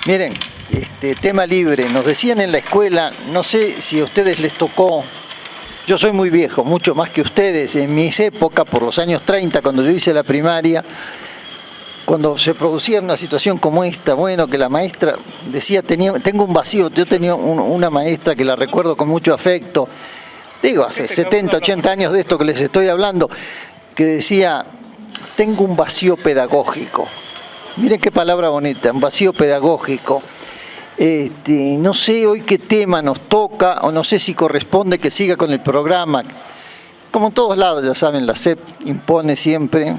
Miren, tema libre. Nos decían en la escuela, no sé si a ustedes les tocó, yo soy muy viejo, mucho más que ustedes. En mis épocas, por los años 30, cuando yo hice la primaria, cuando se producía una situación como esta, bueno, que la maestra decía, tengo un vacío. Yo tenía una maestra que la recuerdo con mucho afecto, digo, hace 70, 80 años de esto que les estoy hablando, que decía, tengo un vacío pedagógico. Miren qué palabra bonita, un vacío pedagógico. No sé hoy qué tema nos toca, o no sé si corresponde que siga con el programa. Como en todos lados, ya saben, la SEP impone siempre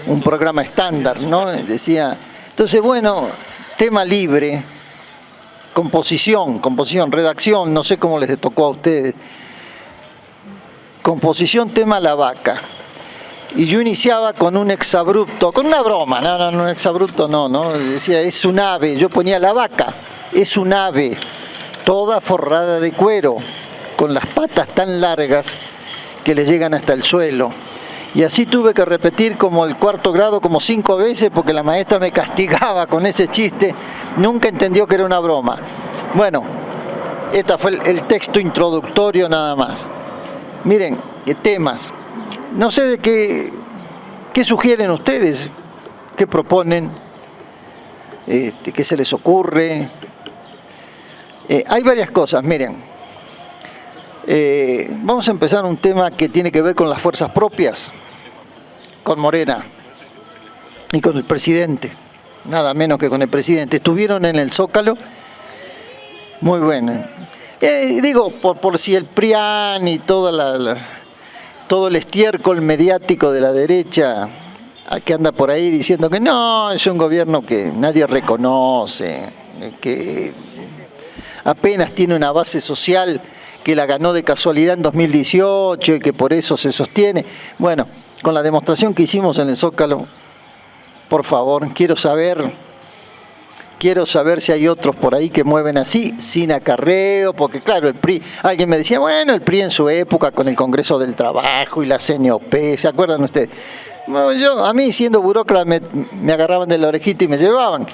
un programa estándar, ¿no? Decía, entonces, bueno, tema libre, composición, redacción, no sé cómo les tocó a ustedes. Composición, tema la vaca. Y yo iniciaba con un exabrupto, con una broma, no, un exabrupto no, decía, es un ave, yo ponía la vaca, es un ave, toda forrada de cuero, con las patas tan largas que le llegan hasta el suelo. Y así tuve que repetir como el cuarto grado como 5 veces porque la maestra me castigaba con ese chiste, nunca entendió que era una broma. Bueno, este fue el texto introductorio nada más. Miren, temas. No sé de qué sugieren ustedes, qué proponen, qué se les ocurre. Hay varias cosas, miren. Vamos a empezar un tema que tiene que ver con las fuerzas propias, con Morena y con el presidente, nada menos que con el presidente. Estuvieron en el Zócalo, muy bueno. Digo, por si el PRIAN y todo el estiércol mediático de la derecha que anda por ahí diciendo que no, es un gobierno que nadie reconoce, que apenas tiene una base social que la ganó de casualidad en 2018 y que por eso se sostiene. Bueno, con la demostración que hicimos en el Zócalo, por favor, quiero saber si hay otros por ahí que mueven así, sin acarreo, porque claro, el PRI, alguien me decía, bueno, el PRI en su época con el Congreso del Trabajo y la CNOP, ¿se acuerdan ustedes? Bueno, a mí siendo burócrata me agarraban de la orejita y me llevaban,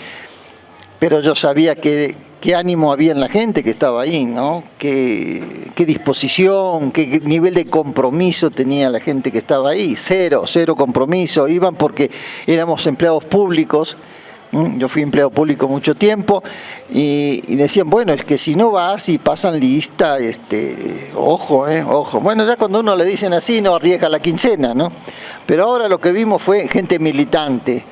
pero yo sabía qué ánimo había en la gente que estaba ahí, ¿no? Qué disposición, qué nivel de compromiso tenía la gente que estaba ahí, cero compromiso, iban porque éramos empleados públicos. Yo fui empleado público mucho tiempo y decían, bueno, es que si no vas y pasan lista, ojo. Bueno, ya cuando uno le dicen así no arriesga la quincena, ¿no? Pero ahora lo que vimos fue gente militante,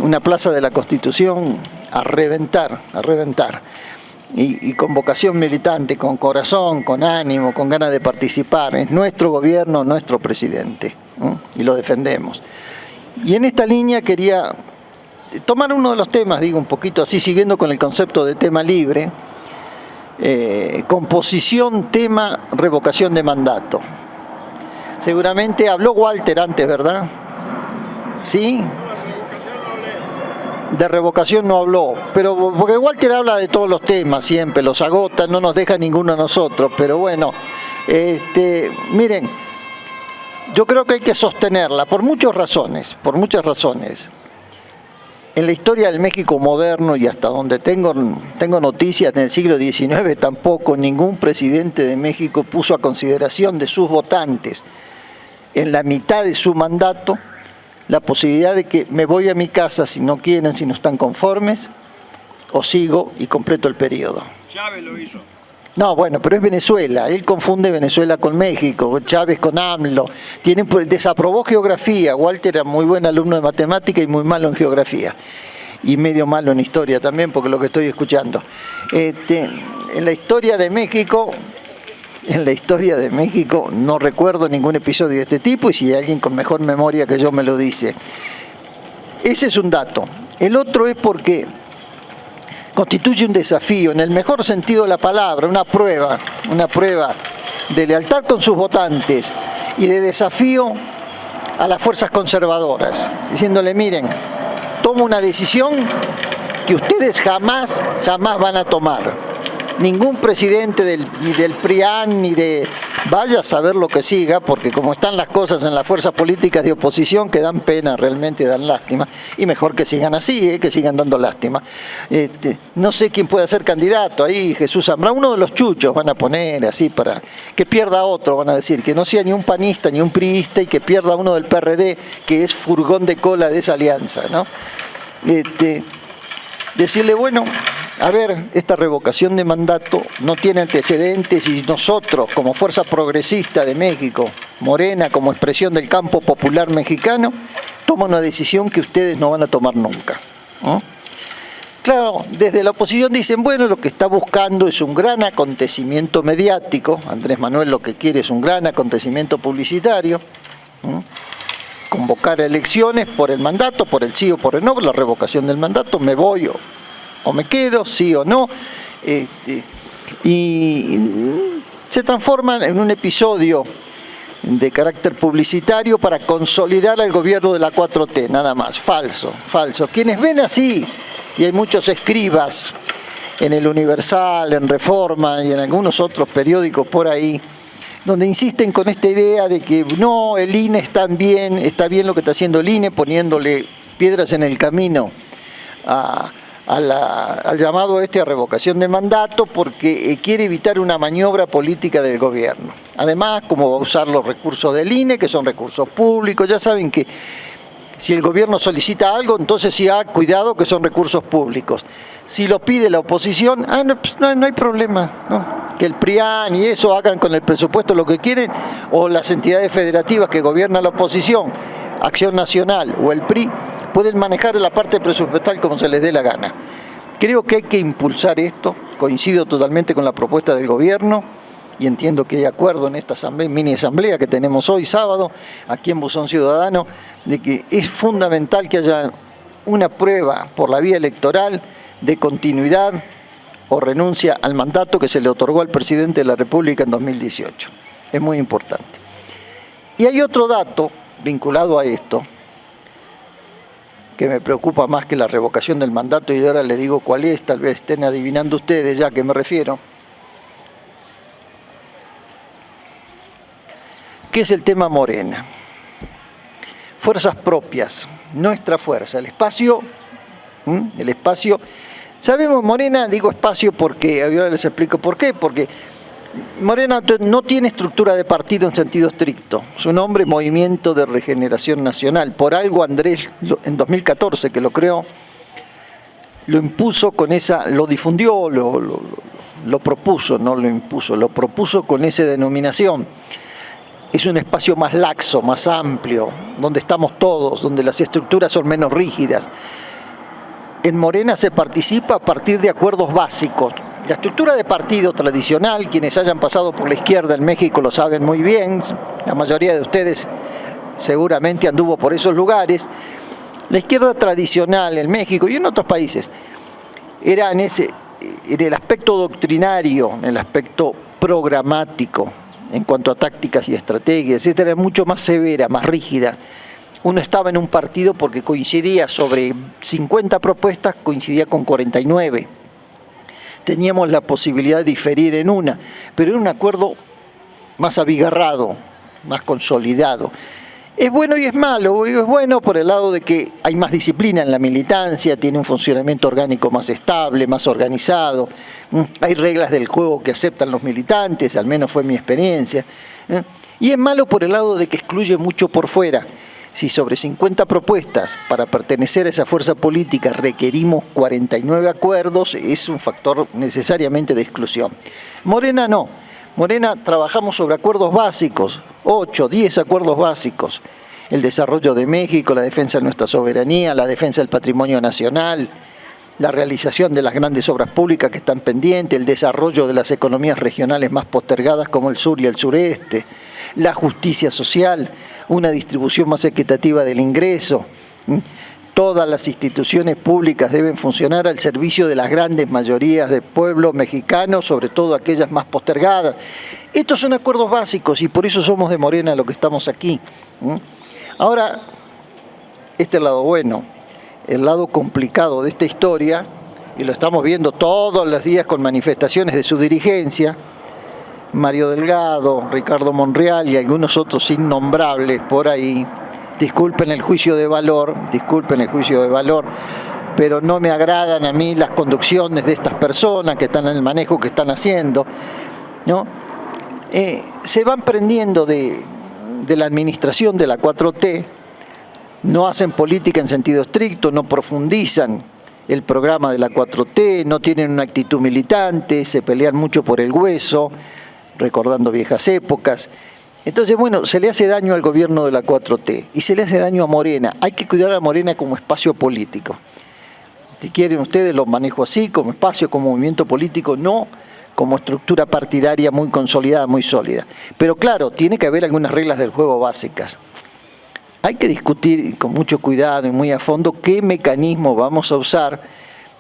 una plaza de la Constitución a reventar. Y con vocación militante, con corazón, con ánimo, con ganas de participar. Es nuestro gobierno, nuestro presidente, y lo defendemos. Y en esta línea quería tomar uno de los temas, digo un poquito así, siguiendo con el concepto de tema libre, composición, tema, revocación de mandato. Seguramente habló Walter antes, ¿verdad? ¿Sí? De revocación no habló, pero porque Walter habla de todos los temas siempre, los agota, no nos deja ninguno a nosotros, pero bueno, miren, yo creo que hay que sostenerla por muchas razones. En la historia del México moderno y hasta donde tengo noticias, en el siglo XIX tampoco ningún presidente de México puso a consideración de sus votantes en la mitad de su mandato la posibilidad de que me voy a mi casa si no quieren, si no están conformes, o sigo y completo el periodo. Chávez lo hizo. No, bueno, pero es Venezuela. Él confunde Venezuela con México, Chávez con AMLO. Desaprobó geografía. Walter era muy buen alumno de matemática y muy malo en geografía. Y medio malo en historia también, porque lo que estoy escuchando. En la historia de México no recuerdo ningún episodio de este tipo, y si hay alguien con mejor memoria que yo me lo dice. Ese es un dato. El otro es porque constituye un desafío, en el mejor sentido de la palabra, una prueba de lealtad con sus votantes y de desafío a las fuerzas conservadoras, diciéndole, miren, tomo una decisión que ustedes jamás van a tomar. Ningún presidente ni del PRIAN, ni de vaya a saber lo que siga, porque como están las cosas en las fuerzas políticas de oposición, que dan pena, realmente dan lástima, y mejor que sigan así, que sigan dando lástima. No sé quién puede ser candidato ahí, Jesús Zambra, uno de los chuchos van a poner así para que pierda otro, van a decir, que no sea ni un panista ni un priista y que pierda uno del PRD, que es furgón de cola de esa alianza, ¿no? Decirle, bueno, a ver, esta revocación de mandato no tiene antecedentes y nosotros, como Fuerza Progresista de México, Morena, como expresión del campo popular mexicano, toma una decisión que ustedes no van a tomar nunca, ¿no? Claro, desde la oposición dicen, bueno, lo que está buscando es un gran acontecimiento mediático. Andrés Manuel lo que quiere es un gran acontecimiento publicitario, ¿no? Convocar elecciones por el mandato, por el sí o por el no, por la revocación del mandato, me voy o me quedo, sí o no, y se transforman en un episodio de carácter publicitario para consolidar al gobierno de la 4T, nada más, falso. Quienes ven así, y hay muchos escribas en el Universal, en Reforma y en algunos otros periódicos por ahí, donde insisten con esta idea de que no, el INE está bien lo que está haciendo el INE, poniéndole piedras en el camino al llamado a revocación de mandato, porque quiere evitar una maniobra política del gobierno. Además, como va a usar los recursos del INE, que son recursos públicos, ya saben que si el gobierno solicita algo, entonces sí, cuidado que son recursos públicos. Si lo pide la oposición, no hay problema, ¿no? Que el PRIAN y eso hagan con el presupuesto lo que quieren, o las entidades federativas que gobierna la oposición, Acción Nacional o el PRI, pueden manejar la parte presupuestal como se les dé la gana. Creo que hay que impulsar esto, coincido totalmente con la propuesta del gobierno, y entiendo que hay acuerdo en esta mini asamblea que tenemos hoy sábado, aquí en Buzón Ciudadano, de que es fundamental que haya una prueba por la vía electoral de continuidad o renuncia al mandato que se le otorgó al presidente de la República en 2018. Es muy importante. Y hay otro dato vinculado a esto, que me preocupa más que la revocación del mandato, y ahora les digo cuál es, tal vez estén adivinando ustedes ya a qué me refiero, que es el tema Morena. Fuerzas propias, nuestra fuerza, el espacio, sabemos Morena, digo espacio porque, ahora les explico por qué, porque Morena no tiene estructura de partido en sentido estricto, su nombre es Movimiento de Regeneración Nacional, por algo Andrés en 2014 que lo creó, lo impuso con esa, lo difundió, lo propuso, no lo impuso, lo propuso con esa denominación. Es un espacio más laxo, más amplio, donde estamos todos, donde las estructuras son menos rígidas. En Morena se participa a partir de acuerdos básicos. La estructura de partido tradicional, quienes hayan pasado por la izquierda en México lo saben muy bien, la mayoría de ustedes seguramente anduvo por esos lugares. La izquierda tradicional en México y en otros países era en el aspecto doctrinario, en el aspecto programático, en cuanto a tácticas y estrategias, etcétera, mucho más severa, más rígida. Uno estaba en un partido porque coincidía sobre 50 propuestas, coincidía con 49. Teníamos la posibilidad de diferir en una, pero era un acuerdo más abigarrado, más consolidado. Es bueno y es malo. Es bueno por el lado de que hay más disciplina en la militancia, tiene un funcionamiento orgánico más estable, más organizado. Hay reglas del juego que aceptan los militantes, al menos fue mi experiencia. Y es malo por el lado de que excluye mucho por fuera. Si sobre 50 propuestas para pertenecer a esa fuerza política requerimos 49 acuerdos, es un factor necesariamente de exclusión. Morena no. Morena trabajamos sobre acuerdos básicos, 8, 10 acuerdos básicos. El desarrollo de México, la defensa de nuestra soberanía, la defensa del patrimonio nacional, la realización de las grandes obras públicas que están pendientes, el desarrollo de las economías regionales más postergadas como el sur y el sureste, la justicia social, una distribución más equitativa del ingreso. Todas las instituciones públicas deben funcionar al servicio de las grandes mayorías del pueblo mexicano, sobre todo aquellas más postergadas. Estos son acuerdos básicos y por eso somos de Morena los que estamos aquí. Ahora, este es el lado bueno, el lado complicado de esta historia, y lo estamos viendo todos los días con manifestaciones de su dirigencia, Mario Delgado, Ricardo Monreal y algunos otros innombrables por ahí. Disculpen el juicio de valor, pero no me agradan a mí las conducciones de estas personas que están en el manejo que están haciendo, ¿no? Se van prendiendo de la administración de la 4T, no hacen política en sentido estricto, no profundizan el programa de la 4T, no tienen una actitud militante, se pelean mucho por el hueso, recordando viejas épocas. Entonces, bueno, se le hace daño al gobierno de la 4T y se le hace daño a Morena. Hay que cuidar a Morena como espacio político. Si quieren ustedes, lo manejo así, como espacio, como movimiento político, no como estructura partidaria muy consolidada, muy sólida. Pero claro, tiene que haber algunas reglas del juego básicas. Hay que discutir con mucho cuidado y muy a fondo qué mecanismo vamos a usar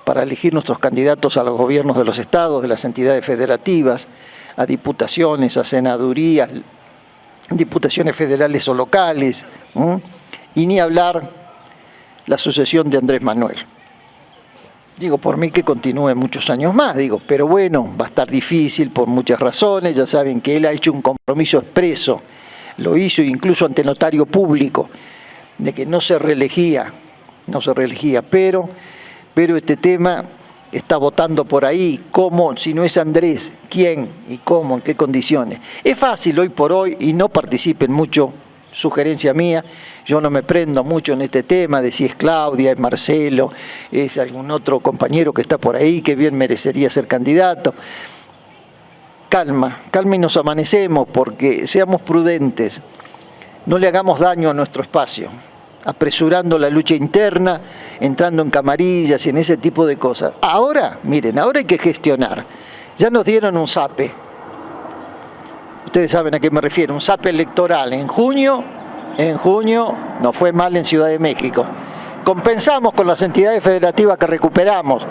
para elegir nuestros candidatos a los gobiernos de los estados, de las entidades federativas, a diputaciones, a senadurías, diputaciones federales o locales, y ni hablar la sucesión de Andrés Manuel. Digo, por mí que continúe muchos años más, digo, pero bueno, va a estar difícil por muchas razones. Ya saben que él ha hecho un compromiso expreso, lo hizo incluso ante notario público, de que no se reelegía, pero este tema está votando por ahí. ¿Cómo? Si no es Andrés, ¿quién y cómo? ¿En qué condiciones? Es fácil hoy por hoy y no participen mucho, sugerencia mía, yo no me prendo mucho en este tema de si es Claudia, es Marcelo, es algún otro compañero que está por ahí que bien merecería ser candidato. Calma y nos amanecemos, porque seamos prudentes, no le hagamos daño a nuestro espacio, apresurando la lucha interna, entrando en camarillas y en ese tipo de cosas. Ahora, miren, ahora hay que gestionar. Ya nos dieron un zape. Ustedes saben a qué me refiero, un zape electoral en junio nos fue mal en Ciudad de México. Compensamos con las entidades federativas que recuperamos,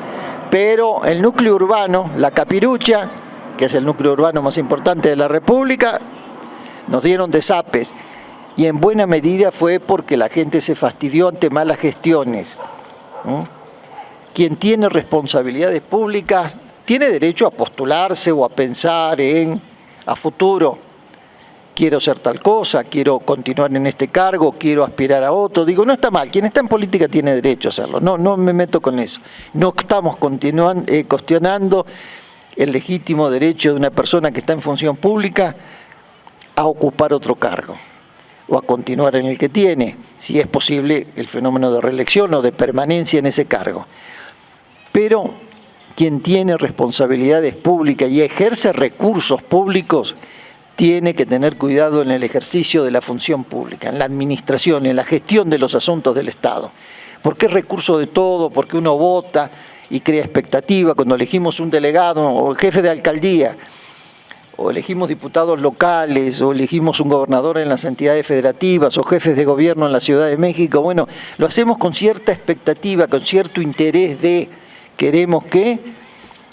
pero el núcleo urbano, la Capirucha, que es el núcleo urbano más importante de la República, nos dieron de zapes. Y en buena medida fue porque la gente se fastidió ante malas gestiones. Quien tiene responsabilidades públicas tiene derecho a postularse o a pensar a futuro. Quiero ser tal cosa, quiero continuar en este cargo, quiero aspirar a otro. Digo, no está mal, quien está en política tiene derecho a hacerlo. No me meto con eso. No estamos cuestionando el legítimo derecho de una persona que está en función pública a ocupar otro cargo o a continuar en el que tiene, si es posible el fenómeno de reelección o de permanencia en ese cargo. Pero quien tiene responsabilidades públicas y ejerce recursos públicos tiene que tener cuidado en el ejercicio de la función pública, en la administración, en la gestión de los asuntos del Estado. Porque es recurso de todo, porque uno vota y crea expectativa cuando elegimos un delegado o el jefe de alcaldía, o elegimos diputados locales, o elegimos un gobernador en las entidades federativas, o jefes de gobierno en la Ciudad de México. Bueno, lo hacemos con cierta expectativa, con cierto interés de, queremos que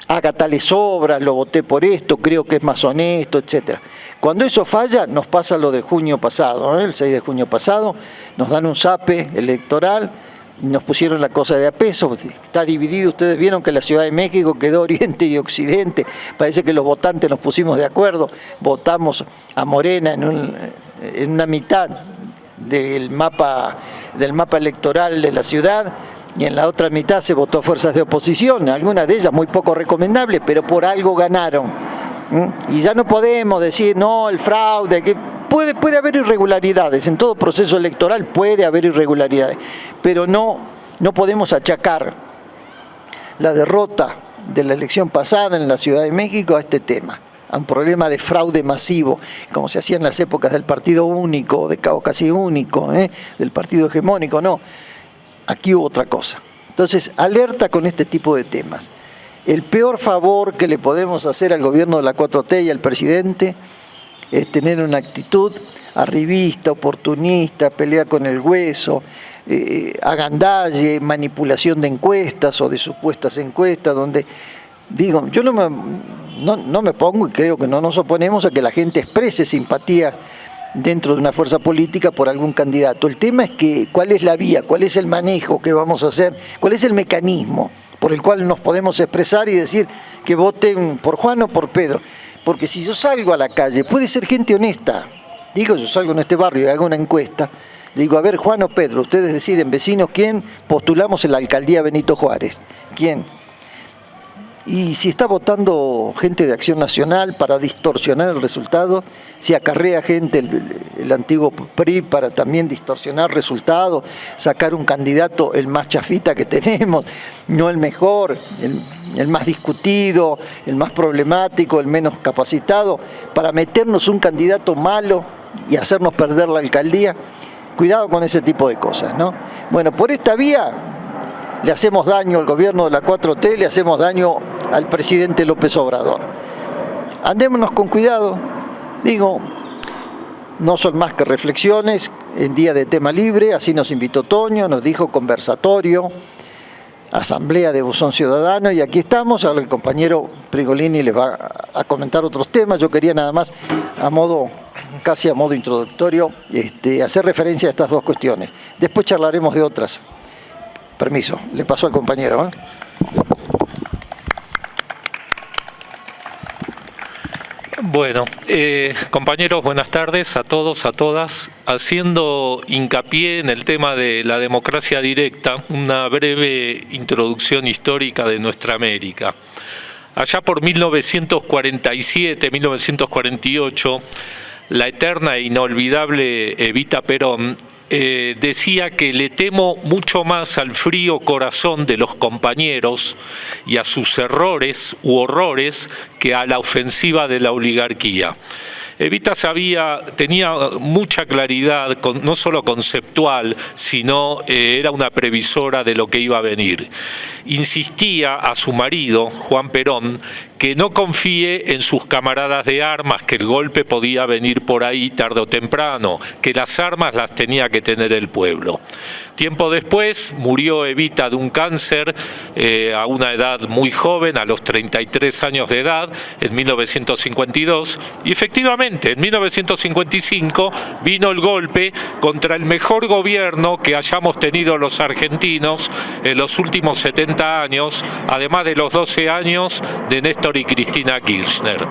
haga tales obras, lo voté por esto, creo que es más honesto, etc. Cuando eso falla, nos pasa lo de junio pasado, el 6 de junio pasado, nos dan un zape electoral, y nos pusieron la cosa de a peso, está dividido. Ustedes vieron que la Ciudad de México quedó oriente y occidente, parece que los votantes nos pusimos de acuerdo, votamos a Morena en una mitad del mapa electoral de la ciudad, y en la otra mitad se votó a fuerzas de oposición, algunas de ellas muy poco recomendables, pero por algo ganaron. Y ya no podemos decir, no, el fraude, que puede haber irregularidades, en todo proceso electoral puede haber irregularidades, pero no podemos achacar la derrota de la elección pasada en la Ciudad de México a este tema, a un problema de fraude masivo, como se hacía en las épocas del partido único, de casi único, del partido hegemónico. No, aquí hubo otra cosa. Entonces, alerta con este tipo de temas. El peor favor que le podemos hacer al gobierno de la 4T y al presidente es tener una actitud arribista, oportunista, pelea con el hueso, agandalle, manipulación de encuestas o de supuestas encuestas, donde, digo, yo no me pongo, y creo que no nos oponemos a que la gente exprese simpatía dentro de una fuerza política por algún candidato. El tema es que cuál es la vía, cuál es el manejo que vamos a hacer, cuál es el mecanismo por el cual nos podemos expresar y decir que voten por Juan o por Pedro. Porque si yo salgo a la calle, puede ser gente honesta. Digo, yo salgo en este barrio y hago una encuesta. Digo, a ver, Juan o Pedro, ustedes deciden, vecinos, ¿quién postulamos en la alcaldía Benito Juárez? ¿Quién? Y si está votando gente de Acción Nacional para distorsionar el resultado, si acarrea gente el antiguo PRI para también distorsionar resultados, sacar un candidato el más chafita que tenemos, no el mejor, el más discutido, el más problemático, el menos capacitado, para meternos un candidato malo y hacernos perder la alcaldía. Cuidado con ese tipo de cosas, ¿no? Bueno, por esta vía le hacemos daño al gobierno de la 4T, le hacemos daño al presidente López Obrador. Andémonos con cuidado, digo, no son más que reflexiones en día de tema libre, así nos invitó Toño, nos dijo conversatorio, asamblea de Buzón Ciudadano, y aquí estamos. Ahora el compañero Prigolini les va a comentar otros temas. Yo quería nada más, casi a modo introductorio, hacer referencia a estas dos cuestiones. Después charlaremos de otras. Permiso, le paso al compañero. Bueno, compañeros, buenas tardes a todos, a todas. Haciendo hincapié en el tema de la democracia directa, una breve introducción histórica de nuestra América. Allá por 1947, 1948, la eterna e inolvidable Evita Perón decía que le temo mucho más al frío corazón de los compañeros y a sus errores u horrores que a la ofensiva de la oligarquía. Evita tenía mucha claridad, no solo conceptual, sino era una previsora de lo que iba a venir. Insistía a su marido, Juan Perón, que no confíe en sus camaradas de armas, que el golpe podía venir por ahí tarde o temprano, que las armas las tenía que tener el pueblo. Tiempo después murió Evita de un cáncer a una edad muy joven, a los 33 años de edad, en 1952, y efectivamente en 1955 vino el golpe contra el mejor gobierno que hayamos tenido los argentinos en los últimos 70 años, además de los 12 años de Néstor y Cristina Kirchner.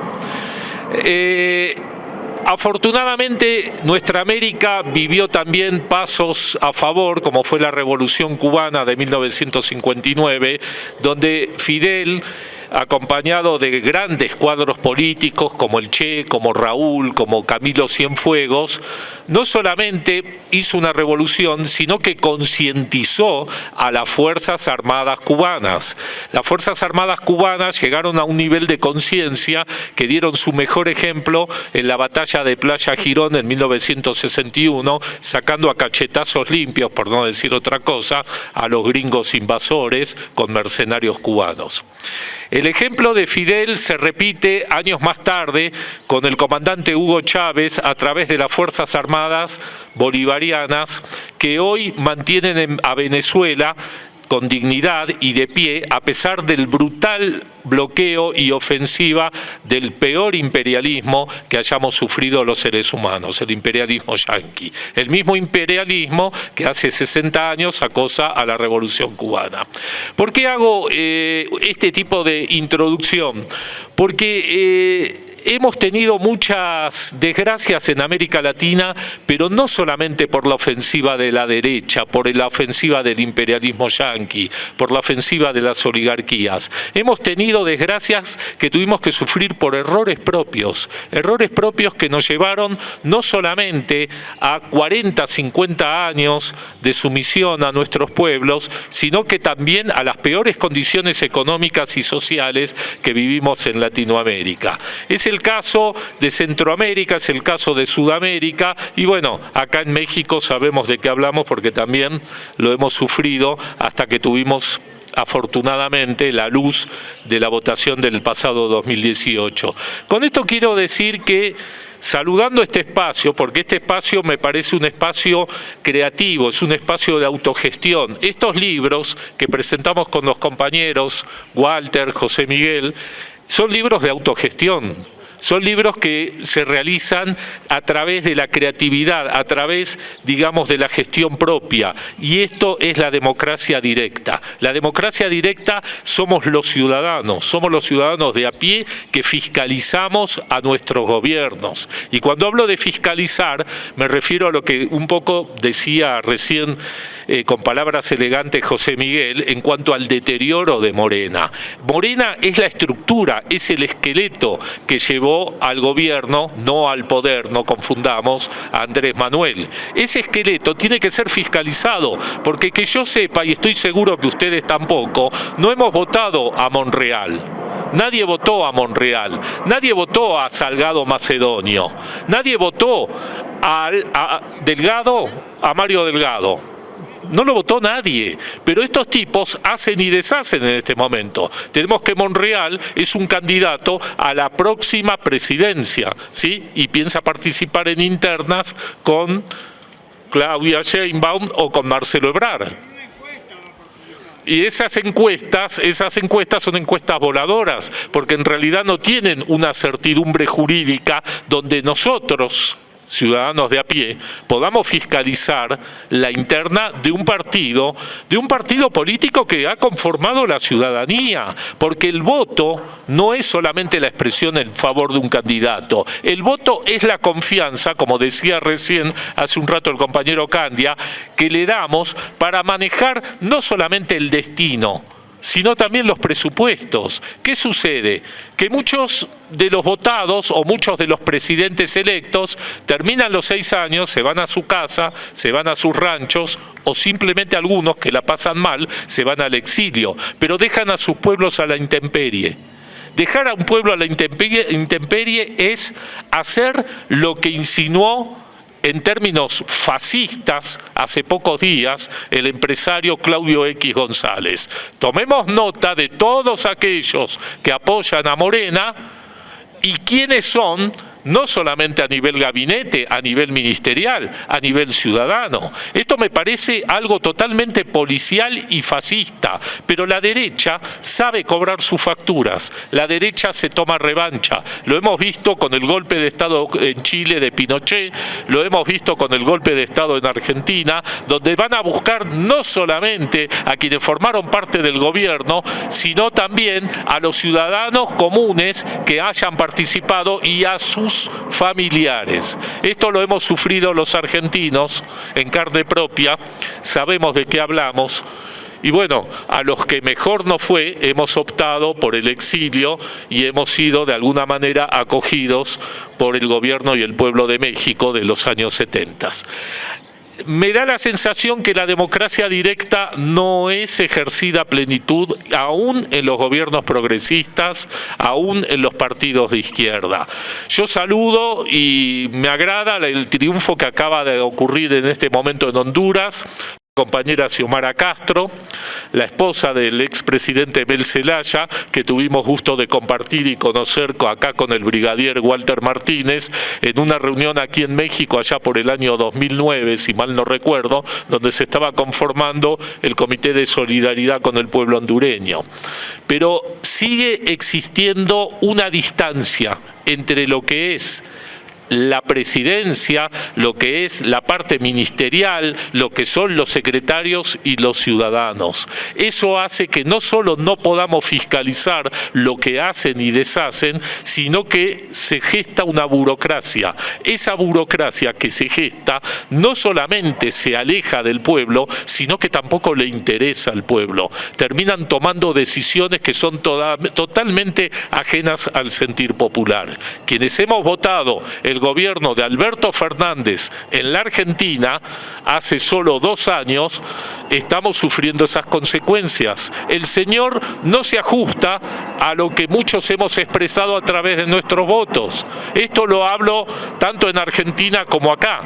Afortunadamente, nuestra América vivió también pasos a favor, como fue la Revolución Cubana de 1959, donde Fidel, acompañado de grandes cuadros políticos como el Che, como Raúl, como Camilo Cienfuegos, no solamente hizo una revolución, sino que concientizó a las Fuerzas Armadas cubanas. Las Fuerzas Armadas cubanas llegaron a un nivel de conciencia que dieron su mejor ejemplo en la batalla de Playa Girón en 1961, sacando a cachetazos limpios, por no decir otra cosa, a los gringos invasores con mercenarios cubanos. El ejemplo de Fidel se repite años más tarde con el comandante Hugo Chávez a través de las Fuerzas Armadas bolivarianas que hoy mantienen a Venezuela con dignidad y de pie a pesar del brutal bloqueo y ofensiva del peor imperialismo que hayamos sufrido los seres humanos, el imperialismo yanqui. El mismo imperialismo que hace 60 años acosa a la Revolución Cubana. ¿Por qué hago este tipo de introducción? Porque hemos tenido muchas desgracias en América Latina, pero no solamente por la ofensiva de la derecha, por la ofensiva del imperialismo yanqui, por la ofensiva de las oligarquías. Hemos tenido desgracias que tuvimos que sufrir por errores propios que nos llevaron no solamente a 40, 50 años de sumisión a nuestros pueblos, sino que también a las peores condiciones económicas y sociales que vivimos en Latinoamérica. Es el caso de Centroamérica, es el caso de Sudamérica y bueno, acá en México sabemos de qué hablamos porque también lo hemos sufrido hasta que tuvimos afortunadamente la luz de la votación del pasado 2018. Con esto quiero decir que saludando este espacio, porque este espacio me parece un espacio creativo, es un espacio de autogestión. Estos libros que presentamos con los compañeros Walter, José Miguel, son libros de autogestión. Son libros que se realizan a través de la creatividad, a través, digamos, de la gestión propia. Y esto es la democracia directa. La democracia directa somos los ciudadanos de a pie que fiscalizamos a nuestros gobiernos. Y cuando hablo de fiscalizar, me refiero a lo que un poco decía recién con palabras elegantes José Miguel en cuanto al deterioro de Morena. Morena es la estructura, es el esqueleto que llevó al gobierno, no al poder, no confundamos, a Andrés Manuel. Ese esqueleto tiene que ser fiscalizado, porque que yo sepa, y estoy seguro que ustedes tampoco, no hemos votado a Monreal. Nadie votó a Monreal, nadie votó a Salgado Macedonio, nadie votó a Delgado, a Mario Delgado. No lo votó nadie, pero estos tipos hacen y deshacen en este momento. Tenemos que Monreal es un candidato a la próxima presidencia, ¿sí? Y piensa participar en internas con Claudia Sheinbaum o con Marcelo Ebrard. Y esas encuestas son encuestas voladoras, porque en realidad no tienen una certidumbre jurídica donde nosotros, ciudadanos de a pie, podamos fiscalizar la interna de un partido político que ha conformado la ciudadanía, porque el voto no es solamente la expresión en favor de un candidato, el voto es la confianza, como decía recién hace un rato el compañero Candia, que le damos para manejar no solamente el destino, sino también los presupuestos. ¿Qué sucede? Que muchos de los votados o muchos de los presidentes electos terminan los 6 años, se van a su casa, se van a sus ranchos, o simplemente algunos que la pasan mal se van al exilio, pero dejan a sus pueblos a la intemperie. Dejar a un pueblo a la intemperie es hacer lo que insinuó en términos fascistas, hace pocos días, el empresario Claudio X González. Tomemos nota de todos aquellos que apoyan a Morena y quiénes son, no solamente a nivel gabinete, a nivel ministerial, a nivel ciudadano. Esto me parece algo totalmente policial y fascista, pero la derecha sabe cobrar sus facturas, la derecha se toma revancha. Lo hemos visto con el golpe de Estado en Chile de Pinochet, lo hemos visto con el golpe de Estado en Argentina, donde van a buscar no solamente a quienes formaron parte del gobierno, sino también a los ciudadanos comunes que hayan participado y a sus familiares. Esto lo hemos sufrido los argentinos en carne propia, sabemos de qué hablamos. Y bueno, a los que mejor nos fue, hemos optado por el exilio y hemos sido de alguna manera acogidos por el gobierno y el pueblo de México de los años 70. Me da la sensación que la democracia directa no es ejercida a plenitud, aún en los gobiernos progresistas, aún en los partidos de izquierda. Yo saludo y me agrada el triunfo que acaba de ocurrir en este momento en Honduras. Compañera Xiomara Castro, la esposa del expresidente Mel Zelaya, que tuvimos gusto de compartir y conocer acá con el brigadier Walter Martínez, en una reunión aquí en México allá por el año 2009, si mal no recuerdo, donde se estaba conformando el Comité de Solidaridad con el pueblo hondureño. Pero sigue existiendo una distancia entre lo que es la presidencia, lo que es la parte ministerial, lo que son los secretarios y los ciudadanos. Eso hace que no solo no podamos fiscalizar lo que hacen y deshacen, sino que se gesta una burocracia. Esa burocracia que se gesta no solamente se aleja del pueblo, sino que tampoco le interesa al pueblo. Terminan tomando decisiones que son totalmente ajenas al sentir popular. Quienes hemos votado el gobierno de Alberto Fernández en la Argentina, hace solo 2 años, estamos sufriendo esas consecuencias. El señor no se ajusta a lo que muchos hemos expresado a través de nuestros votos. Esto lo hablo tanto en Argentina como acá.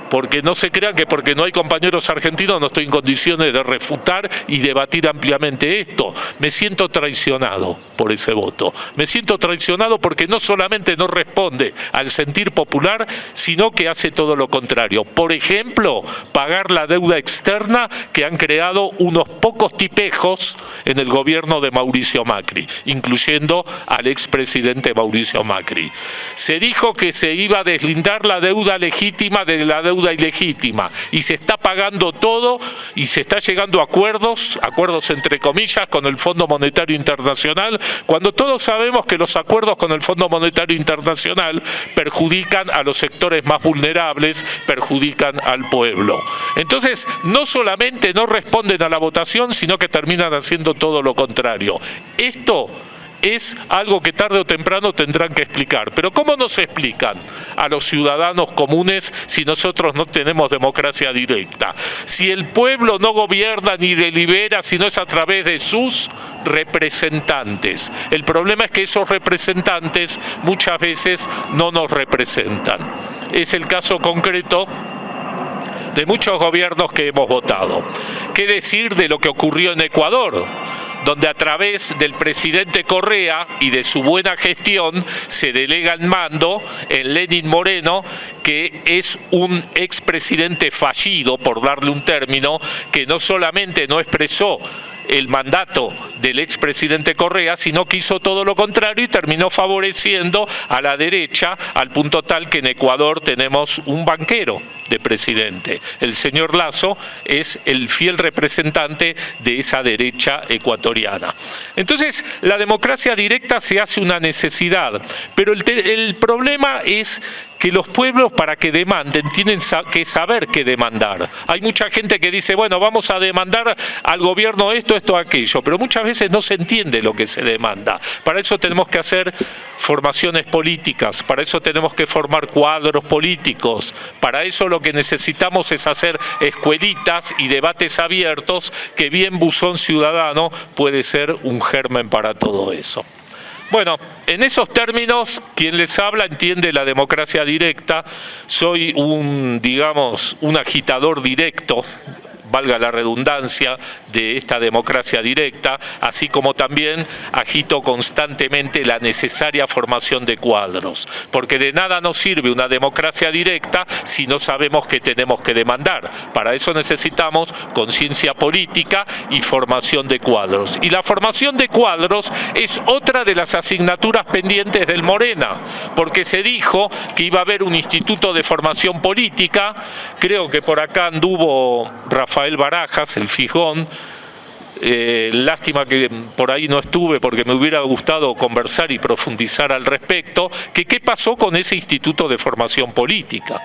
porque no se crean que porque no hay compañeros argentinos no estoy en condiciones de refutar y debatir ampliamente esto. Me siento traicionado por ese voto. Me siento traicionado porque no solamente no responde al sentir popular, sino que hace todo lo contrario. Por ejemplo, pagar la deuda externa que han creado unos pocos tipejos en el gobierno de Mauricio Macri, incluyendo al expresidente Mauricio Macri. Se dijo que se iba a deslindar la deuda legítima de la deuda ilegítima y se está pagando todo y se está llegando a acuerdos entre comillas con el Fondo Monetario Internacional, cuando todos sabemos que los acuerdos con el Fondo Monetario Internacional perjudican a los sectores más vulnerables, perjudican al pueblo. Entonces, no solamente no responden a la votación, sino que terminan haciendo todo lo contrario. Esto es algo que tarde o temprano tendrán que explicar. Pero ¿cómo nos explican a los ciudadanos comunes si nosotros no tenemos democracia directa? Si el pueblo no gobierna ni delibera, sino es a través de sus representantes. El problema es que esos representantes muchas veces no nos representan. Es el caso concreto de muchos gobiernos que hemos votado. ¿Qué decir de lo que ocurrió en Ecuador?, donde a través del presidente Correa y de su buena gestión se delega el mando en Lenín Moreno, que es un expresidente fallido, por darle un término, que no solamente no expresó el mandato del expresidente Correa, sino que hizo todo lo contrario y terminó favoreciendo a la derecha, al punto tal que en Ecuador tenemos un banquero de presidente. El señor Lasso es el fiel representante de esa derecha ecuatoriana. Entonces, la democracia directa se hace una necesidad, pero el problema es que los pueblos, para que demanden, tienen que saber qué demandar. Hay mucha gente que dice, bueno, vamos a demandar al gobierno esto, aquello, pero muchas veces no se entiende lo que se demanda. Para eso tenemos que hacer formaciones políticas, para eso tenemos que formar cuadros políticos, para eso lo que necesitamos es hacer escuelitas y debates abiertos, que bien Buzón Ciudadano puede ser un germen para todo eso. Bueno, en esos términos, quien les habla entiende la democracia directa. Soy un agitador directo, valga la redundancia, de esta democracia directa, así como también agito constantemente la necesaria formación de cuadros, porque de nada nos sirve una democracia directa si no sabemos qué tenemos que demandar. Para eso necesitamos conciencia política y formación de cuadros. Y la formación de cuadros es otra de las asignaturas pendientes del Morena, porque se dijo que iba a haber un instituto de formación política. Creo que por acá anduvo Rafael Barajas, el Fijón. Lástima que por ahí no estuve, porque me hubiera gustado conversar y profundizar al respecto, que qué pasó con ese instituto de formación política.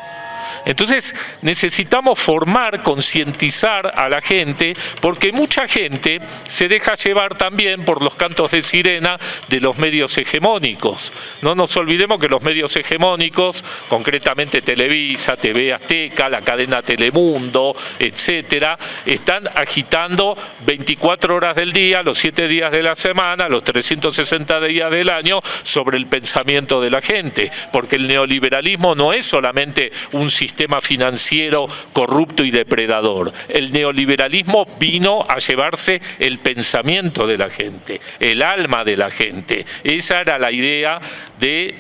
Entonces necesitamos formar, concientizar a la gente, porque mucha gente se deja llevar también por los cantos de sirena de los medios hegemónicos. No nos olvidemos que los medios hegemónicos, concretamente Televisa, TV Azteca, la cadena Telemundo, etcétera, están agitando 24 horas del día, los 7 días de la semana, los 360 días del año, sobre el pensamiento de la gente, porque el neoliberalismo no es solamente un sistema financiero corrupto y depredador. El neoliberalismo vino a llevarse el pensamiento de la gente, el alma de la gente. Esa era la idea de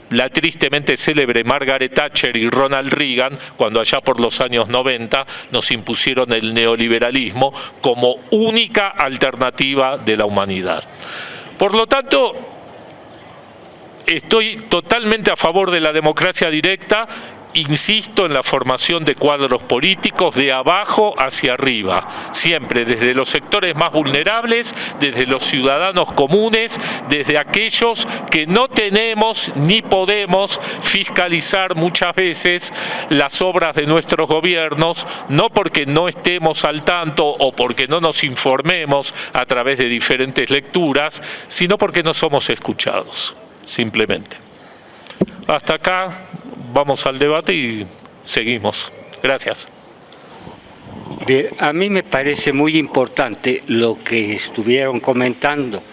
la tristemente célebre Margaret Thatcher y Ronald Reagan, cuando allá por los años 90 nos impusieron el neoliberalismo como única alternativa de la humanidad. Por lo tanto, estoy totalmente a favor de la democracia directa. Insisto en la formación de cuadros políticos de abajo hacia arriba, siempre desde los sectores más vulnerables, desde los ciudadanos comunes, desde aquellos que no tenemos ni podemos fiscalizar muchas veces las obras de nuestros gobiernos, no porque no estemos al tanto o porque no nos informemos a través de diferentes lecturas, sino porque no somos escuchados, simplemente. Hasta acá. Vamos al debate y seguimos. Gracias. Bien, a mí me parece muy importante lo que estuvieron comentando.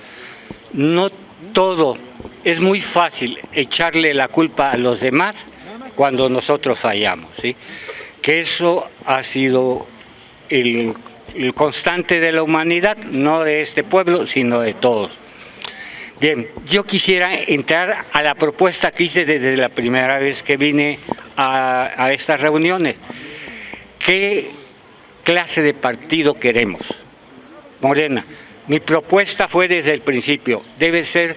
No todo, es muy fácil echarle la culpa a los demás cuando nosotros fallamos, ¿sí? que eso ha sido el constante de la humanidad, no de este pueblo, sino de todos. Bien, yo quisiera entrar a la propuesta que hice desde la primera vez que vine a estas reuniones. ¿Qué clase de partido queremos? Morena, mi propuesta fue desde el principio, debe ser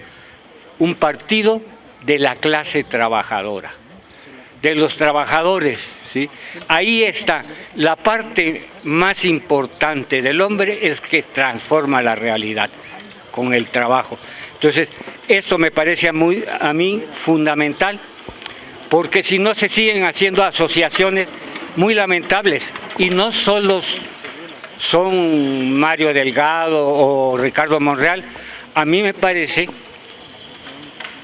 un partido de la clase trabajadora, de los trabajadores, ¿sí? Ahí está, la parte más importante del hombre es que transforma la realidad con el trabajo. Entonces, esto me parece a mí fundamental, porque si no se siguen haciendo asociaciones muy lamentables, y no solo son Mario Delgado o Ricardo Monreal. A mí me parece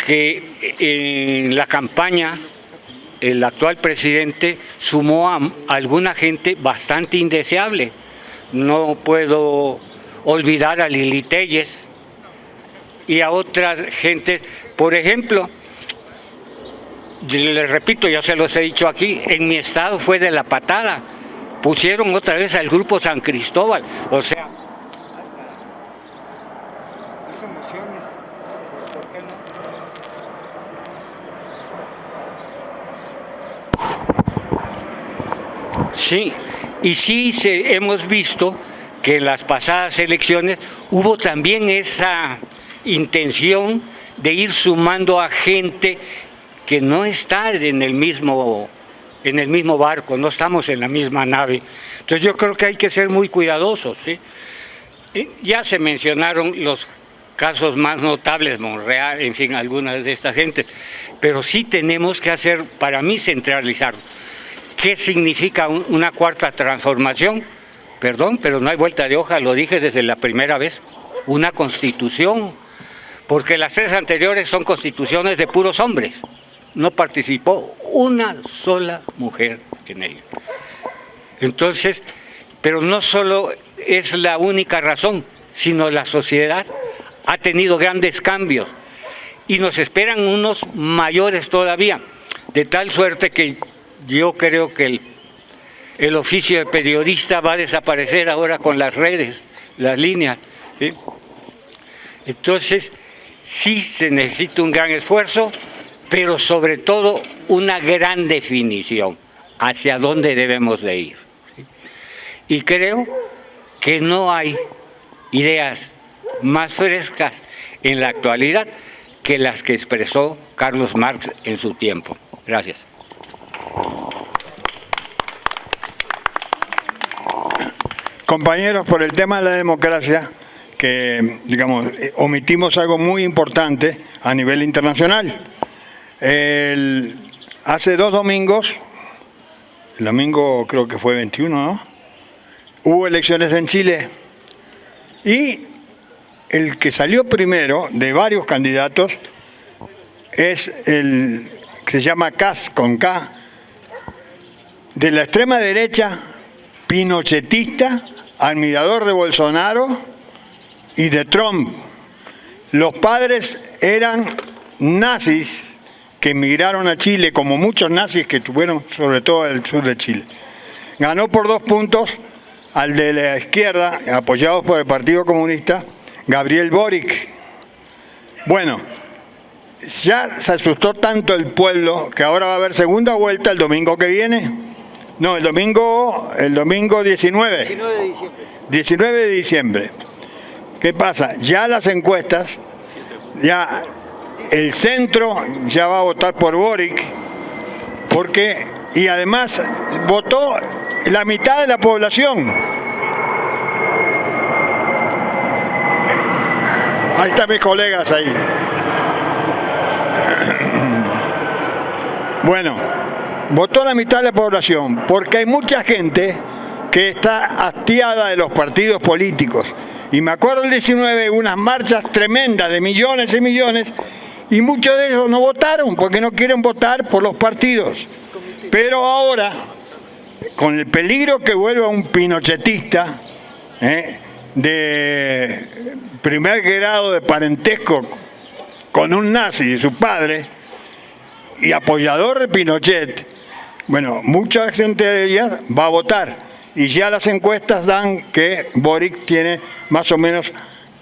que en la campaña el actual presidente sumó a alguna gente bastante indeseable. No puedo olvidar a Lili Telles y a otras gentes. Por ejemplo, les repito, yo se los he dicho aquí, en mi estado fue de la patada. Pusieron otra vez al grupo San Cristóbal. O sea, sí, y sí hemos visto que en las pasadas elecciones hubo también esa intención de ir sumando a gente que no está en el mismo barco, no estamos en la misma nave. Entonces yo creo que hay que ser muy cuidadosos, ¿sí? Ya se mencionaron los casos más notables, Monreal, en fin, algunas de estas gentes, pero sí tenemos que hacer, para mí, centralizar. ¿Qué significa una cuarta transformación? Perdón, pero no hay vuelta de hoja, lo dije desde la primera vez, una constitución, porque las tres anteriores son constituciones de puros hombres. No participó una sola mujer en ella. Entonces, pero no solo es la única razón, sino la sociedad ha tenido grandes cambios y nos esperan unos mayores todavía, de tal suerte que yo creo que el oficio de periodista va a desaparecer ahora con las redes, las líneas, ¿sí? Entonces, sí se necesita un gran esfuerzo, pero sobre todo una gran definición hacia dónde debemos de ir. ¿Sí? Y creo que no hay ideas más frescas en la actualidad que las que expresó Carlos Marx en su tiempo. Gracias. Compañeros, por el tema de la democracia, que digamos, omitimos algo muy importante a nivel internacional. Hace 2 domingos, el domingo creo que fue 21, ¿no? Hubo elecciones en Chile y el que salió primero de varios candidatos es el que se llama Kast, con K, de la extrema derecha, pinochetista, admirador de Bolsonaro y de Trump. Los padres eran nazis que emigraron a Chile, como muchos nazis que tuvieron sobre todo el sur de Chile. Ganó por 2 puntos al de la izquierda, apoyados por el Partido Comunista, Gabriel Boric. Bueno, ya se asustó tanto el pueblo que ahora va a haber segunda vuelta el domingo que viene. No, el domingo 19. 19 de diciembre. ¿Qué pasa? Ya las encuestas, ya el centro ya va a votar por Boric, y además votó la mitad de la población. Ahí están mis colegas ahí. Bueno, votó la mitad de la población, porque hay mucha gente que está hastiada de los partidos políticos. Y me acuerdo el 19, unas marchas tremendas de millones y millones, y muchos de ellos no votaron, porque no quieren votar por los partidos. Pero ahora, con el peligro que vuelva un pinochetista, de primer grado de parentesco con un nazi y su padre, y apoyador de Pinochet, Bueno, mucha gente de ellas va a votar y ya las encuestas dan que Boric tiene más o menos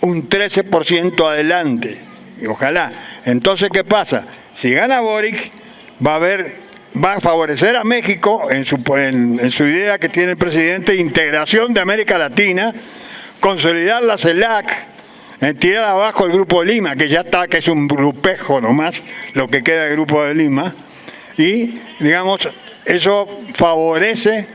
un 13% adelante. Y ojalá. Entonces, ¿qué pasa? Si gana Boric, va a favorecer a México en su idea que tiene el presidente de integración de América Latina, consolidar la CELAC, tirar abajo el Grupo de Lima, que ya está, que es un grupejo nomás, lo que queda del Grupo de Lima, y, digamos, eso favorece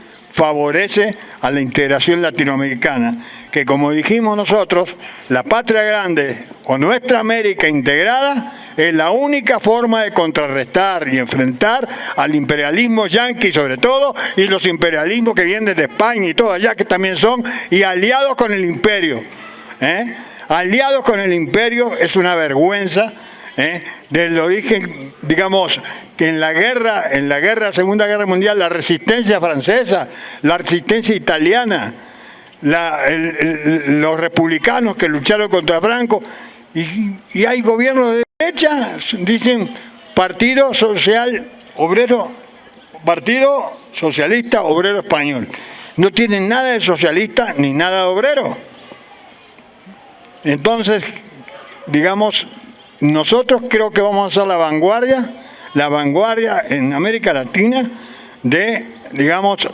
a la integración latinoamericana, que como dijimos nosotros, la patria grande o nuestra América integrada es la única forma de contrarrestar y enfrentar al imperialismo yanqui sobre todo, y los imperialismos que vienen de España y todo allá que también son, y aliados con el imperio. Aliados con el imperio es una vergüenza. Del origen, digamos, que en la Segunda Guerra Mundial, la resistencia francesa, la resistencia italiana, los republicanos que lucharon contra Franco, y hay gobiernos de derecha, dicen Partido Socialista Obrero Español. No tienen nada de socialista ni nada de obrero. Entonces, digamos, nosotros creo que vamos a ser la vanguardia en América Latina de, digamos,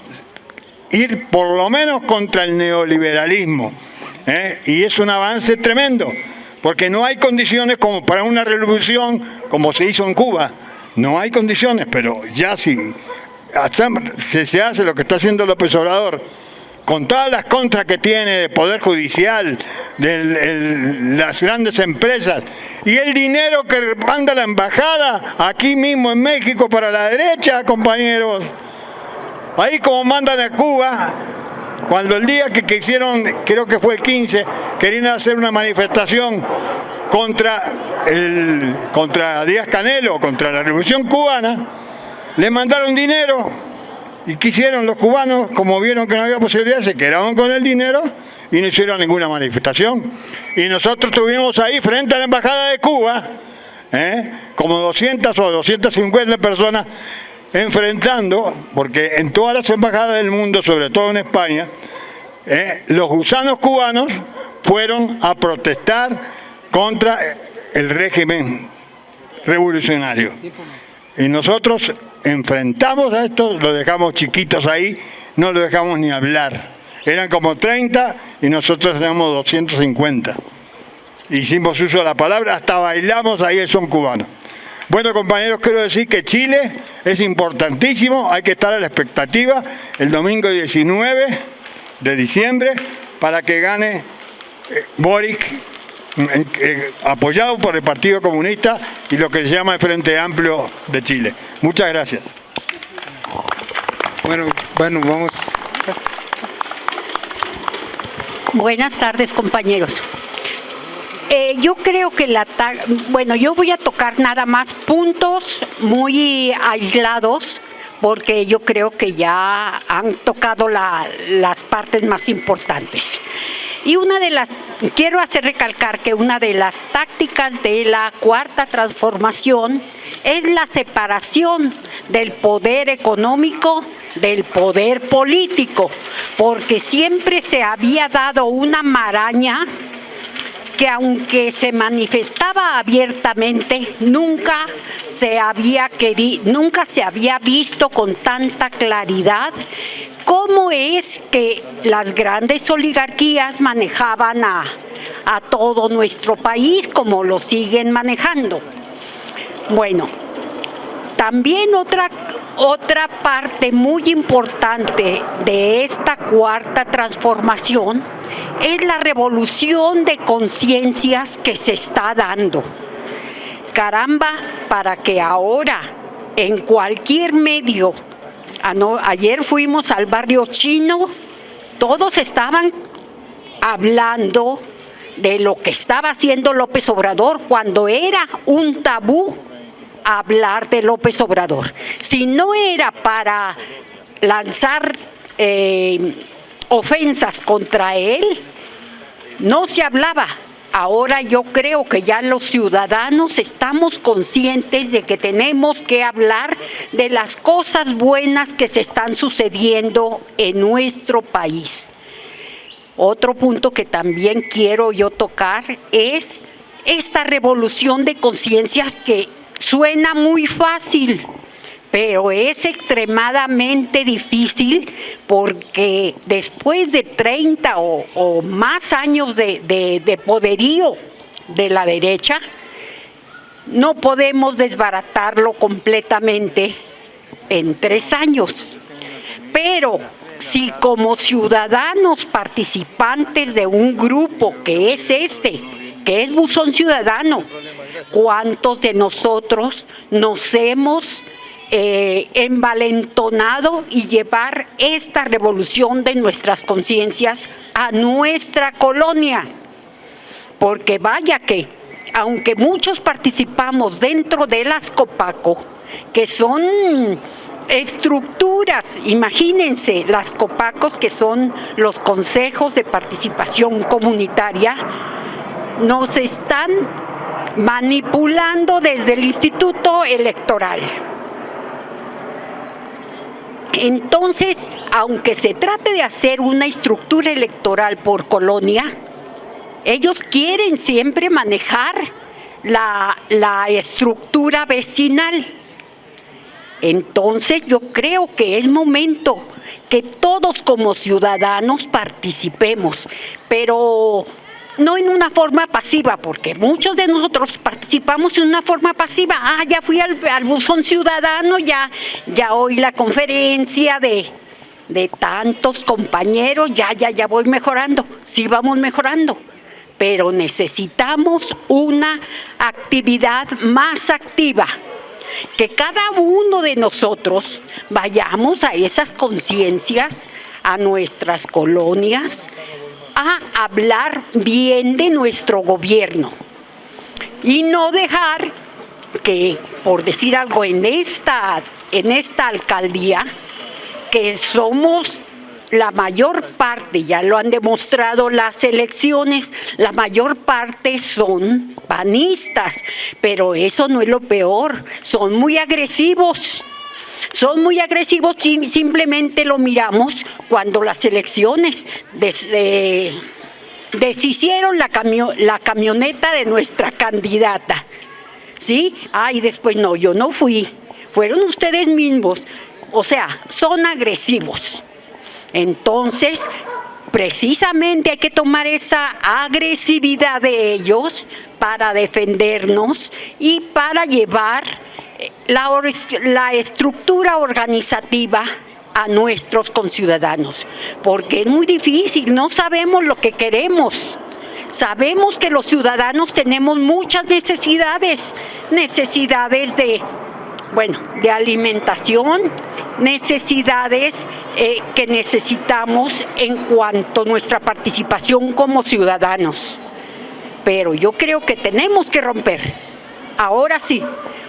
ir por lo menos contra el neoliberalismo. Y es un avance tremendo, porque no hay condiciones como para una revolución como se hizo en Cuba. No hay condiciones, pero ya si se hace lo que está haciendo López Obrador, con todas las contras que tiene del Poder Judicial, de las grandes empresas, y el dinero que manda la embajada aquí mismo en México para la derecha, compañeros. Ahí como mandan a Cuba, cuando el día que hicieron, creo que fue el 15, querían hacer una manifestación contra Díaz Canelo, contra la Revolución Cubana, le mandaron dinero. ¿Y qué hicieron los cubanos? Como vieron que no había posibilidad, se quedaron con el dinero y no hicieron ninguna manifestación. Y nosotros estuvimos ahí frente a la Embajada de Cuba, como 200 o 250 personas enfrentando, porque en todas las embajadas del mundo, sobre todo en España, los gusanos cubanos fueron a protestar contra el régimen revolucionario. Y nosotros enfrentamos a esto, los dejamos chiquitos ahí, no los dejamos ni hablar. Eran como 30 y nosotros éramos 250. Hicimos uso de la palabra, hasta bailamos ahí el son cubano. Bueno, compañeros, quiero decir que Chile es importantísimo, hay que estar a la expectativa el domingo 19 de diciembre para que gane Boric, apoyado por el Partido Comunista y lo que se llama el Frente Amplio de Chile. Muchas gracias. Bueno, vamos. Buenas tardes, compañeros. Yo creo que yo voy a tocar nada más puntos muy aislados, porque yo creo que ya han tocado las partes más importantes. Y quiero hacer recalcar que una de las tácticas de la Cuarta Transformación es la separación del poder económico del poder político, porque siempre se había dado una maraña que, aunque se manifestaba abiertamente, nunca se había visto con tanta claridad cómo es que las grandes oligarquías manejaban a todo nuestro país, como lo siguen manejando. Bueno, también otra parte muy importante de esta Cuarta Transformación es la revolución de conciencias que se está dando. Caramba, para que ahora en cualquier medio, ayer fuimos al barrio chino, todos estaban hablando de lo que estaba haciendo López Obrador cuando era un tabú hablar de López Obrador. Si no era para lanzar ofensas contra él, no se hablaba. Ahora yo creo que ya los ciudadanos estamos conscientes de que tenemos que hablar de las cosas buenas que se están sucediendo en nuestro país. Otro punto que también quiero yo tocar es esta revolución de conciencias que suena muy fácil, pero es extremadamente difícil porque después de 30 o más años de poderío de la derecha, no podemos desbaratarlo completamente en 3 años. Pero si como ciudadanos participantes de un grupo que es que es Buzón Ciudadano, ¿cuántos de nosotros nos hemos envalentonado y llevar esta revolución de nuestras conciencias a nuestra colonia? Porque vaya que, aunque muchos participamos dentro de las Copaco, que son estructuras, imagínense, las Copacos, que son los consejos de participación comunitaria, nos están manipulando desde el Instituto Electoral. Entonces, aunque se trate de hacer una estructura electoral por colonia, ellos quieren siempre manejar la estructura vecinal. Entonces, yo creo que es momento que todos como ciudadanos participemos, pero no en una forma pasiva, porque muchos de nosotros participamos en una forma pasiva. Ya fui al Buzón Ciudadano, ya oí la conferencia de tantos compañeros, ya voy mejorando, sí vamos mejorando, pero necesitamos una actividad más activa, que cada uno de nosotros vayamos a esas conciencias, a nuestras colonias, a hablar bien de nuestro gobierno y no dejar que, por decir algo, en esta alcaldía, que somos la mayor parte, ya lo han demostrado las elecciones, la mayor parte son panistas, pero eso no es lo peor, son muy agresivos. Son muy agresivos, simplemente lo miramos cuando las elecciones deshicieron la camioneta de nuestra candidata, ¿sí? Y después no, yo no fui, fueron ustedes mismos, o sea, son agresivos. Entonces, precisamente hay que tomar esa agresividad de ellos para defendernos y para llevar la estructura organizativa a nuestros conciudadanos, porque es muy difícil, no sabemos lo que queremos. Sabemos que los ciudadanos tenemos muchas necesidades de alimentación, necesidades que necesitamos en cuanto a nuestra participación como ciudadanos. Pero yo creo que tenemos que romper, ahora sí,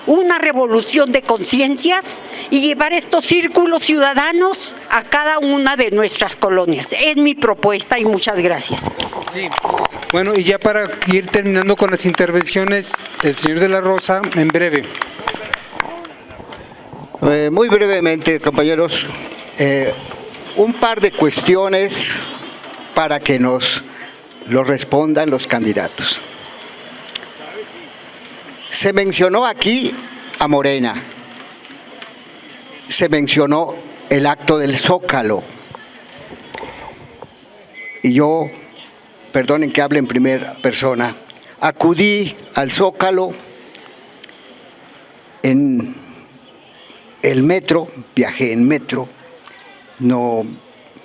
una revolución de conciencias y llevar estos círculos ciudadanos a cada una de nuestras colonias. Es mi propuesta y muchas gracias. Sí. Bueno, y ya para ir terminando con las intervenciones, el señor de la Rosa, en breve. Muy brevemente, compañeros, un par de cuestiones para que nos lo respondan los candidatos. Se mencionó aquí a Morena, se mencionó el acto del Zócalo, y yo, perdonen que hable en primera persona, acudí al Zócalo en el metro, viajé en metro, no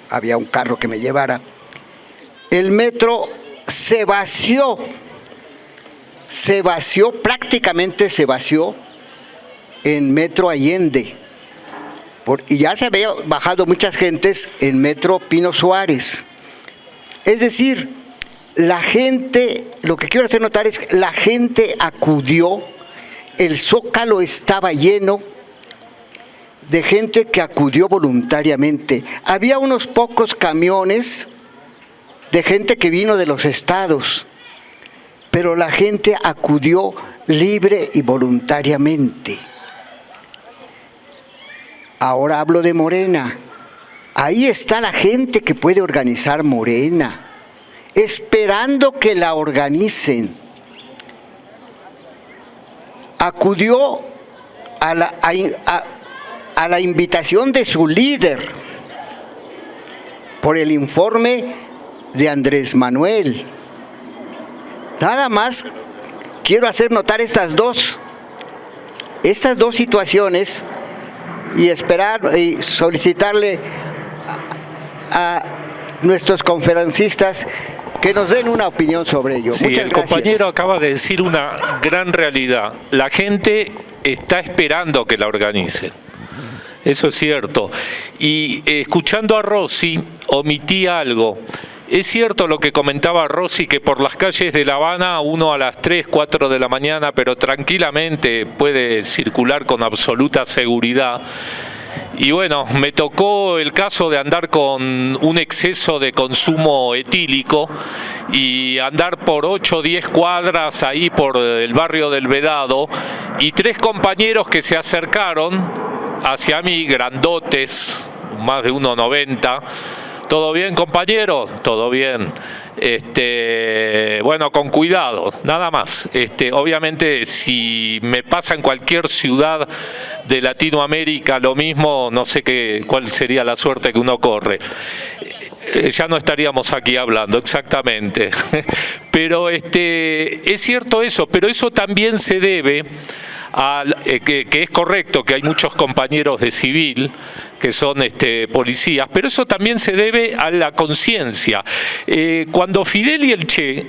había un carro que me llevara. El metro se vació, prácticamente se vació en Metro Allende. Y ya se había bajado muchas gentes en Metro Pino Suárez. Es decir, la gente, lo que quiero hacer notar es que la gente acudió, el Zócalo estaba lleno de gente que acudió voluntariamente. Había unos pocos camiones de gente que vino de los estados, pero la gente acudió libre y voluntariamente. Ahora hablo de Morena. Ahí está la gente que puede organizar Morena, esperando que la organicen. Acudió a la invitación de su líder por el informe de Andrés Manuel. Nada más quiero hacer notar estas dos situaciones y esperar y solicitarle a nuestros conferencistas que nos den una opinión sobre ello. Sí, Muchas gracias. El compañero acaba de decir una gran realidad. La gente está esperando que la organicen. Eso es cierto. Y escuchando a Rossi, omití algo. Es cierto lo que comentaba Rossi, que por las calles de La Habana uno a las 3, 4 de la mañana, pero tranquilamente puede circular con absoluta seguridad. Y bueno, me tocó el caso de andar con un exceso de consumo etílico y andar por 8 o 10 cuadras ahí por el barrio del Vedado, y 3 compañeros que se acercaron hacia mí, grandotes, más de 1,90. ¿Todo bien, compañero? Todo bien. Bueno, con cuidado, nada más. Obviamente, si me pasa en cualquier ciudad de Latinoamérica lo mismo, no sé cuál sería la suerte que uno corre. Ya no estaríamos aquí hablando, exactamente. Pero es cierto eso, pero eso también se debe que es correcto que hay muchos compañeros de civil que son policías, pero eso también se debe a la conciencia. Cuando Fidel y el Che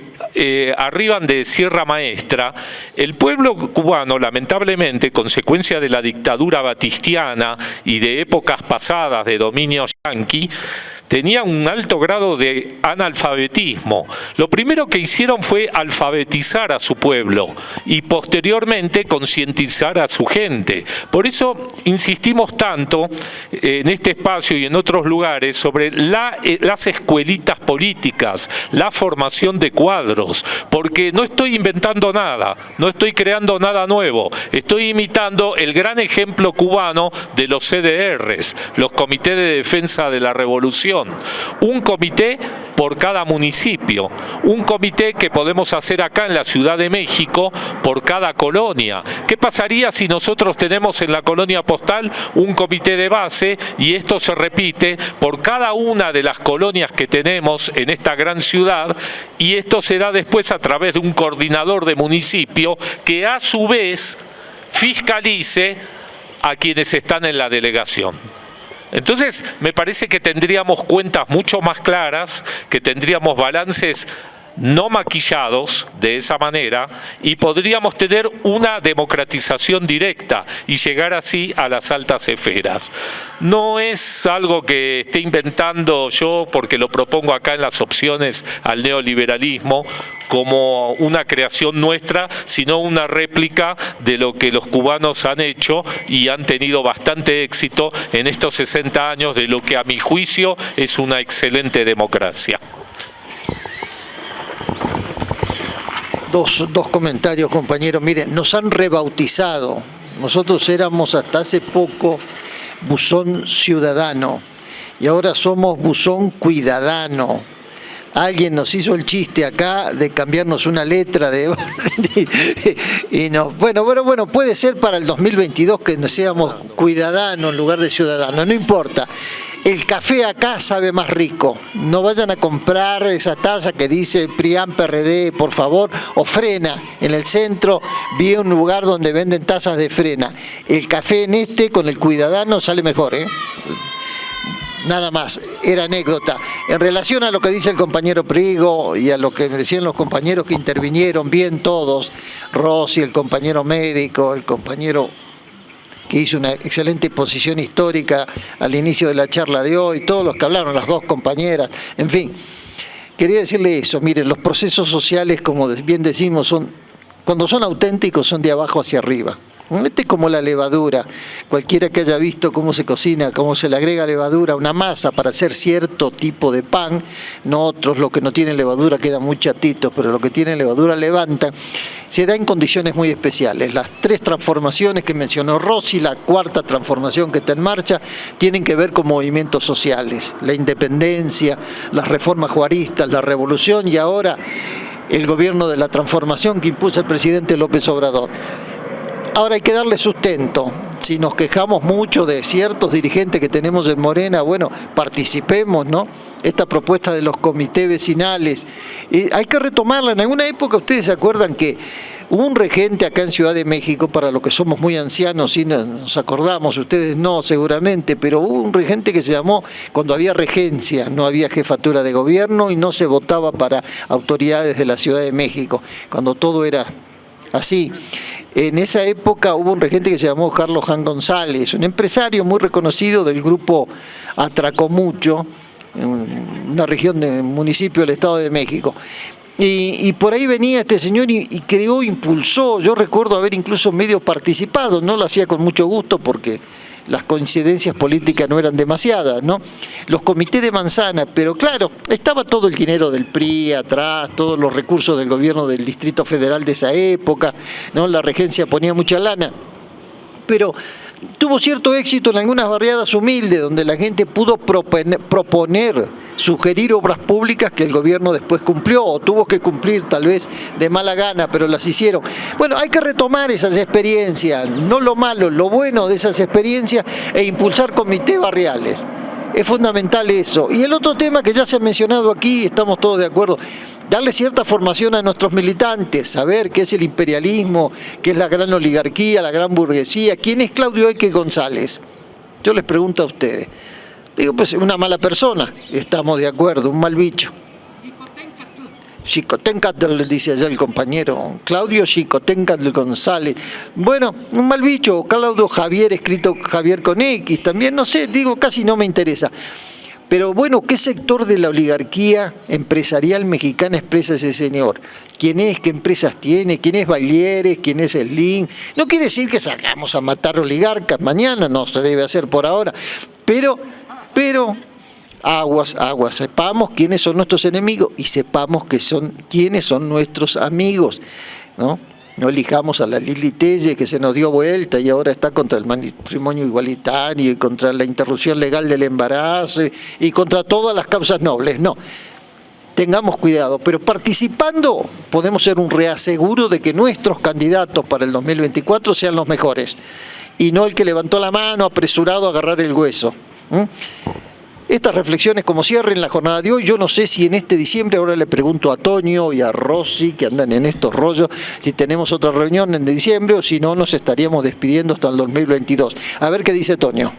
arriban de Sierra Maestra, el pueblo cubano, lamentablemente, consecuencia de la dictadura batistiana y de épocas pasadas de dominio yanqui, tenía un alto grado de analfabetismo. Lo primero que hicieron fue alfabetizar a su pueblo y posteriormente concientizar a su gente. Por eso insistimos tanto en este espacio y en otros lugares sobre las escuelitas políticas, la formación de cuadros, porque no estoy inventando nada, no estoy creando nada nuevo, estoy imitando el gran ejemplo cubano de los CDRs, los Comités de Defensa de la Revolución. Un comité por cada municipio, un comité que podemos hacer acá en la Ciudad de México por cada colonia. ¿Qué pasaría si nosotros tenemos en la colonia postal un comité de base y esto se repite por cada una de las colonias que tenemos en esta gran ciudad, y esto se da después a través de un coordinador de municipio que a su vez fiscalice a quienes están en la delegación? Entonces, me parece que tendríamos cuentas mucho más claras, que tendríamos balances no maquillados de esa manera, y podríamos tener una democratización directa y llegar así a las altas esferas. No es algo que esté inventando yo porque lo propongo acá en las opciones al neoliberalismo como una creación nuestra, sino una réplica de lo que los cubanos han hecho y han tenido bastante éxito en estos 60 años de lo que a mi juicio es una excelente democracia. Dos comentarios, compañeros. Miren, nos han rebautizado. Nosotros éramos hasta hace poco Buzón Ciudadano y ahora somos Buzón Cuidadano. Alguien nos hizo el chiste acá de cambiarnos una letra de y no, bueno, puede ser para el 2022 que seamos Cuidadano en lugar de Ciudadano, no importa. El café acá sabe más rico. No vayan a comprar esa taza que dice PRIAN, PRD, por favor, o Frena. En el centro vi un lugar donde venden tazas de Frena. El café en con el Cuidadano sale mejor, ¿eh? Nada más, era anécdota. En relación a lo que dice el compañero Prigo y a lo que decían los compañeros que intervinieron, bien todos, Rossi, el compañero médico, el compañero que hizo una excelente exposición histórica al inicio de la charla de hoy, todos los que hablaron, las dos compañeras, en fin. Quería decirle eso, miren, los procesos sociales, como bien decimos, cuando son auténticos, son de abajo hacia arriba. Este es como la levadura. Cualquiera que haya visto cómo se cocina, cómo se le agrega levadura a una masa para hacer cierto tipo de pan, no otros, los que no tienen levadura quedan muy chatitos, pero los que tienen levadura levantan, se da en condiciones muy especiales. Las 3 transformaciones que mencionó Rossi, la 4ª transformación que está en marcha, tienen que ver con movimientos sociales, la independencia, las reformas juaristas, la revolución y ahora el gobierno de la transformación que impuso el presidente López Obrador. Ahora hay que darle sustento. Si nos quejamos mucho de ciertos dirigentes que tenemos en Morena, bueno, participemos, ¿no? Esta propuesta de los comités vecinales, hay que retomarla. En alguna época, ustedes se acuerdan que hubo un regente acá en Ciudad de México, para los que somos muy ancianos y nos acordamos, ustedes no seguramente, pero hubo un regente que se llamó, cuando había regencia, no había jefatura de gobierno y no se votaba para autoridades de la Ciudad de México, cuando todo era así. En esa época hubo un regente que se llamó Carlos Jan González, un empresario muy reconocido del grupo Atracomucho, una región del municipio del Estado de México. Y por ahí venía este señor y creó, impulsó, yo recuerdo haber incluso medio participado, no lo hacía con mucho gusto porque las coincidencias políticas no eran demasiadas, ¿no? Los comités de manzana, pero claro, estaba todo el dinero del PRI atrás, todos los recursos del gobierno del Distrito Federal de esa época, ¿no? La regencia ponía mucha lana, pero tuvo cierto éxito en algunas barriadas humildes donde la gente pudo proponer, sugerir obras públicas que el gobierno después cumplió o tuvo que cumplir tal vez de mala gana, pero las hicieron. Bueno, hay que retomar esas experiencias, no lo malo, lo bueno de esas experiencias e impulsar comités barriales. Es fundamental eso. Y el otro tema que ya se ha mencionado aquí, estamos todos de acuerdo, darle cierta formación a nuestros militantes, saber qué es el imperialismo, qué es la gran oligarquía, la gran burguesía, quién es Claudio X González. Yo les pregunto a ustedes. Digo, pues una mala persona, estamos de acuerdo, un mal bicho. Xicoténcatl, dice allá el compañero, Claudio Xicoténcatl González. Bueno, un mal bicho, Claudio Javier, escrito Javier con X, también no sé, digo, casi no me interesa. Pero bueno, ¿qué sector de la oligarquía empresarial mexicana expresa ese señor? ¿Quién es? ¿Qué empresas tiene? ¿Quién es Bailieres? ¿Quién es Slim? No quiere decir que salgamos a matar oligarcas mañana, no se debe hacer por ahora, pero aguas, sepamos quiénes son nuestros enemigos y sepamos quiénes son nuestros amigos, ¿no? No elijamos a la Lili Telle que se nos dio vuelta y ahora está contra el matrimonio igualitario y contra la interrupción legal del embarazo y contra todas las causas nobles, no. Tengamos cuidado, pero participando podemos ser un reaseguro de que nuestros candidatos para el 2024 sean los mejores y no el que levantó la mano apresurado a agarrar el hueso. Estas reflexiones como cierre en la jornada de hoy, yo no sé si en este diciembre, ahora le pregunto a Toño y a Rossi que andan en estos rollos, si tenemos otra reunión en diciembre o si no nos estaríamos despidiendo hasta el 2022. A ver qué dice Toño.